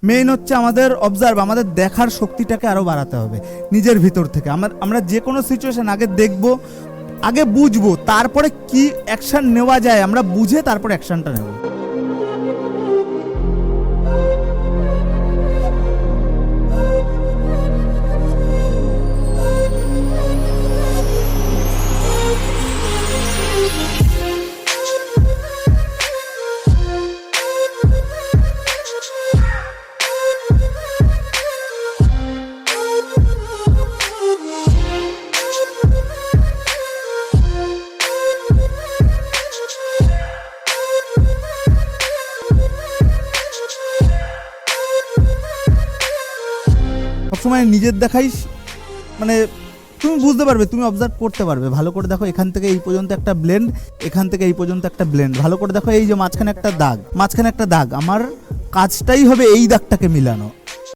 Main হচ্ছে আমাদের observe, আমাদের দেখার শক্তিটাকে আরো বাড়াতে হবে নিজের ভিতর থেকে। আমরা যে কোনো সিচুয়েশন আগে দেখব, আগে বুঝবো, তারপরে কি অ্যাকশন নেওয়া যায় আমরা বুঝে তারপর অ্যাকশনটা নেব। সবসময় নিজের দেখাই, মানে তুমি বুঝতে পারবে, তুমি অবজার্ভ করতে পারবে। ভালো করে দেখো, এখান থেকে এই পর্যন্ত একটা ব্লেন্ড, এখান থেকে এই পর্যন্ত একটা ব্লেন্ড। ভালো করে দেখো, এই যে মাঝখানে একটা দাগ, মাঝখানে একটা দাগ, আমার কাজটাই হবে এই দাগটাকে মিলানো।